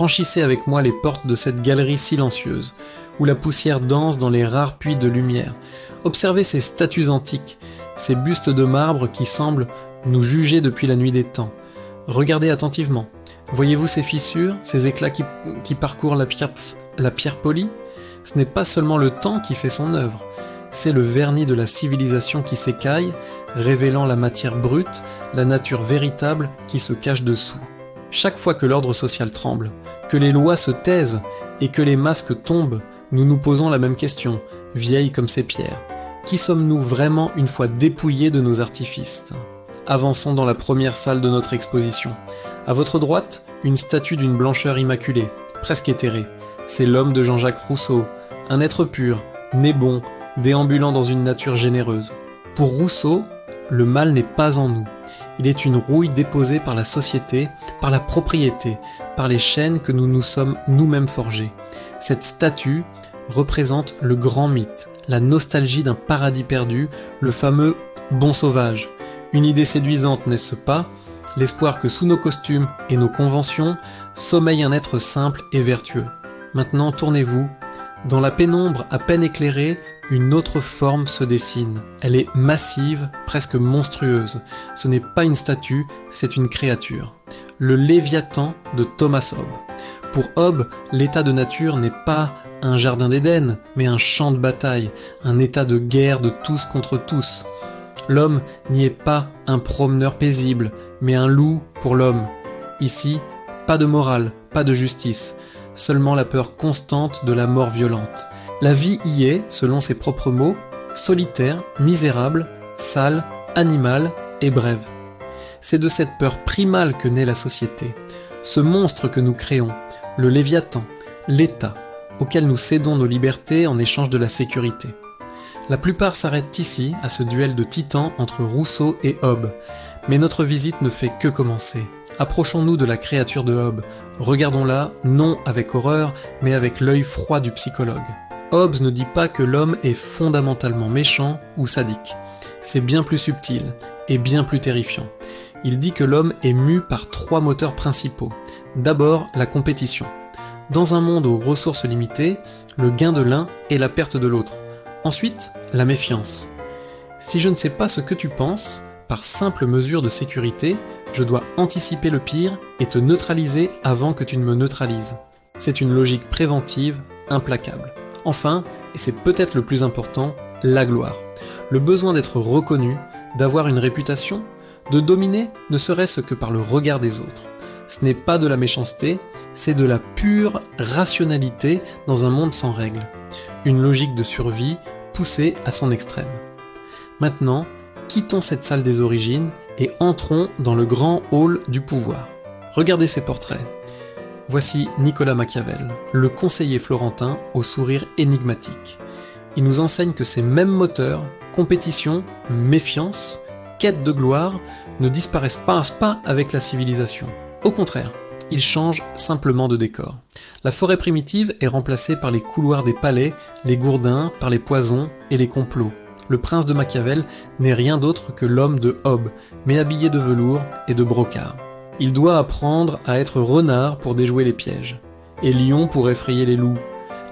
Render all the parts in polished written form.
Franchissez avec moi les portes de cette galerie silencieuse, où la poussière danse dans les rares puits de lumière. Observez ces statues antiques, ces bustes de marbre qui semblent nous juger depuis la nuit des temps. Regardez attentivement. Voyez-vous ces fissures, ces éclats qui parcourent la pierre polie? Ce n'est pas seulement le temps qui fait son œuvre, c'est le vernis de la civilisation qui s'écaille, révélant la matière brute, la nature véritable qui se cache dessous. Chaque fois que l'ordre social tremble, que les lois se taisent et que les masques tombent, nous nous posons la même question, vieille comme ces pierres. Qui sommes-nous vraiment une fois dépouillés de nos artifices? Avançons dans la première salle de notre exposition. À votre droite, une statue d'une blancheur immaculée, presque éthérée. C'est l'homme de Jean-Jacques Rousseau, un être pur, né bon, déambulant dans une nature généreuse. Pour Rousseau, le mal n'est pas en nous. Il est une rouille déposée par la société, par la propriété, par les chaînes que nous nous sommes nous-mêmes forgées. Cette statue représente le grand mythe, la nostalgie d'un paradis perdu, le fameux bon sauvage. Une idée séduisante, n'est-ce pas? L'espoir que sous nos costumes et nos conventions sommeille un être simple et vertueux. Maintenant, tournez-vous. Dans la pénombre à peine éclairée, une autre forme se dessine. Elle est massive, presque monstrueuse. Ce n'est pas une statue, c'est une créature. Le Léviathan de Thomas Hobbes. Pour Hobbes, l'état de nature n'est pas un jardin d'Éden, mais un champ de bataille, un état de guerre de tous contre tous. L'homme n'y est pas un promeneur paisible, mais un loup pour l'homme. Ici, pas de morale, pas de justice, seulement la peur constante de la mort violente. La vie y est, selon ses propres mots, solitaire, misérable, sale, animale et brève. C'est de cette peur primale que naît la société, ce monstre que nous créons, le Léviathan, l'État, auquel nous cédons nos libertés en échange de la sécurité. La plupart s'arrêtent ici à ce duel de titans entre Rousseau et Hobbes, mais notre visite ne fait que commencer. Approchons-nous de la créature de Hobbes, regardons-la non avec horreur, mais avec l'œil froid du psychologue. Hobbes ne dit pas que l'homme est fondamentalement méchant ou sadique. C'est bien plus subtil et bien plus terrifiant. Il dit que l'homme est mu par 3 moteurs principaux. D'abord, la compétition. Dans un monde aux ressources limitées, le gain de l'un est la perte de l'autre. Ensuite, la méfiance. Si je ne sais pas ce que tu penses, par simple mesure de sécurité, je dois anticiper le pire et te neutraliser avant que tu ne me neutralises. C'est une logique préventive implacable. Enfin, et c'est peut-être le plus important, la gloire. Le besoin d'être reconnu, d'avoir une réputation, de dominer ne serait-ce que par le regard des autres. Ce n'est pas de la méchanceté, c'est de la pure rationalité dans un monde sans règles. Une logique de survie poussée à son extrême. Maintenant, quittons cette salle des origines et entrons dans le grand hall du pouvoir. Regardez ces portraits. Voici Nicolas Machiavel, le conseiller florentin au sourire énigmatique. Il nous enseigne que ces mêmes moteurs, compétition, méfiance, quête de gloire, ne disparaissent pas avec la civilisation. Au contraire, ils changent simplement de décor. La forêt primitive est remplacée par les couloirs des palais, les gourdins, par les poisons et les complots. Le prince de Machiavel n'est rien d'autre que l'homme de Hobbes, mais habillé de velours et de brocart. Il doit apprendre à être renard pour déjouer les pièges, et lion pour effrayer les loups.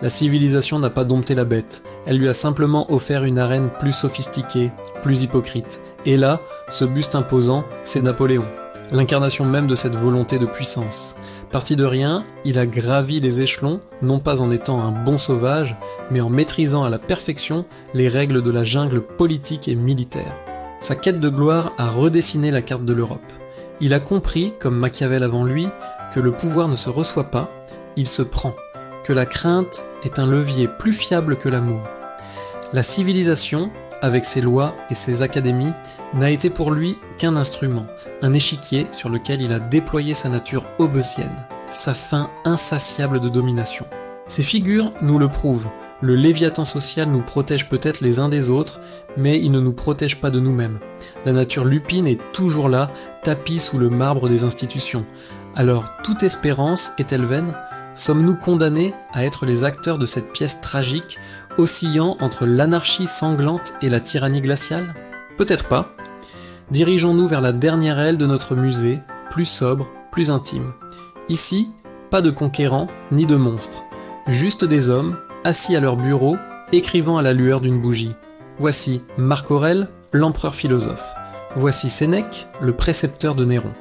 La civilisation n'a pas dompté la bête, elle lui a simplement offert une arène plus sophistiquée, plus hypocrite. Et là, ce buste imposant, c'est Napoléon, l'incarnation même de cette volonté de puissance. Parti de rien, il a gravi les échelons, non pas en étant un bon sauvage, mais en maîtrisant à la perfection les règles de la jungle politique et militaire. Sa quête de gloire a redessiné la carte de l'Europe. Il a compris, comme Machiavel avant lui, que le pouvoir ne se reçoit pas, il se prend, que la crainte est un levier plus fiable que l'amour. La civilisation, avec ses lois et ses académies, n'a été pour lui qu'un instrument, un échiquier sur lequel il a déployé sa nature hobbesienne, sa faim insatiable de domination. Ces figures nous le prouvent, le Léviathan social nous protège peut-être les uns des autres, mais il ne nous protège pas de nous-mêmes. La nature lupine est toujours là, tapie sous le marbre des institutions. Alors, toute espérance est-elle vaine ? Sommes-nous condamnés à être les acteurs de cette pièce tragique, oscillant entre l'anarchie sanglante et la tyrannie glaciale ? Peut-être pas. Dirigeons-nous vers la dernière aile de notre musée, plus sobre, plus intime. Ici, Pas de conquérants, ni de monstres. Juste des hommes, assis à leur bureau, écrivant à la lueur d'une bougie. Voici Marc Aurèle, l'empereur philosophe. Voici Sénèque, le précepteur de Néron.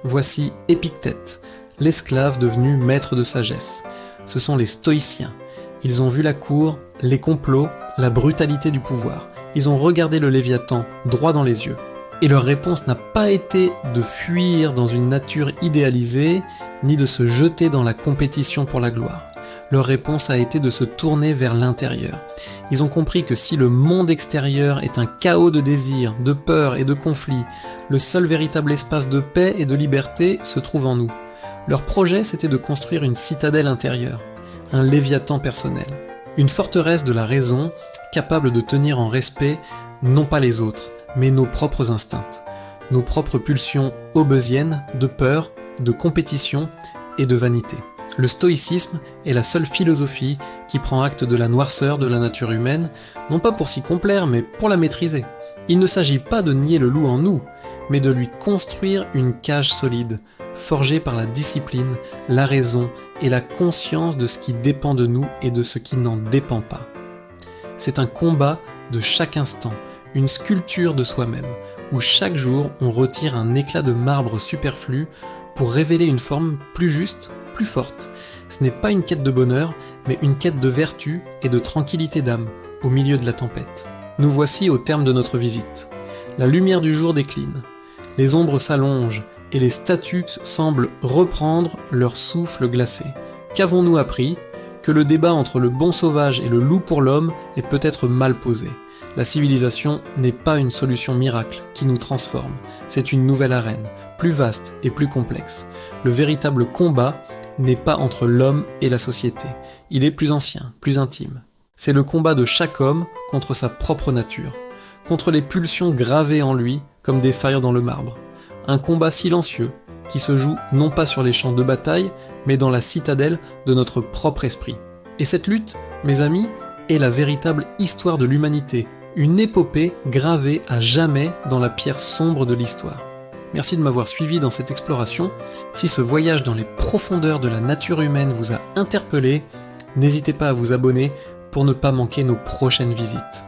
Voici Épictète, l'esclave devenu maître de sagesse. Ce sont les stoïciens. Ils ont vu la cour, les complots, la brutalité du pouvoir. Ils ont regardé le Léviathan droit dans les yeux. Et leur réponse n'a pas été de fuir dans une nature idéalisée, ni de se jeter dans la compétition pour la gloire. Leur réponse a été de se tourner vers l'intérieur. Ils ont compris que si le monde extérieur est un chaos de désirs, de peurs et de conflits, le seul véritable espace de paix et de liberté se trouve en nous. Leur projet, c'était de construire une citadelle intérieure, un Léviathan personnel, une forteresse de la raison capable de tenir en respect non pas les autres, mais nos propres instincts, nos propres pulsions hobbesiennes de peur, de compétition et de vanité. Le stoïcisme est la seule philosophie qui prend acte de la noirceur de la nature humaine, non pas pour s'y complaire, mais pour la maîtriser. Il ne s'agit pas de nier le loup en nous, mais de lui construire une cage solide, forgée par la discipline, la raison et la conscience de ce qui dépend de nous et de ce qui n'en dépend pas. C'est un combat de chaque instant, une sculpture de soi-même, où chaque jour on retire un éclat de marbre superflu pour révéler une forme plus juste, plus forte. Ce n'est pas une quête de bonheur, mais une quête de vertu et de tranquillité d'âme, au milieu de la tempête. Nous voici au terme de notre visite. La lumière du jour décline, les ombres s'allongent et les statues semblent reprendre leur souffle glacé. Qu'avons-nous appris ? Que le débat entre le bon sauvage et le loup pour l'homme est peut-être mal posé. La civilisation n'est pas une solution miracle qui nous transforme, c'est une nouvelle arène, plus vaste et plus complexe. Le véritable combat n'est pas entre l'homme et la société, il est plus ancien, plus intime. C'est le combat de chaque homme contre sa propre nature, contre les pulsions gravées en lui comme des failles dans le marbre. Un combat silencieux qui se joue non pas sur les champs de bataille, mais dans la citadelle de notre propre esprit. Et cette lutte, mes amis, est la véritable histoire de l'humanité, une épopée gravée à jamais dans la pierre sombre de l'histoire. Merci de m'avoir suivi dans cette exploration. Si ce voyage dans les profondeurs de la nature humaine vous a interpellé, n'hésitez pas à vous abonner pour ne pas manquer nos prochaines visites.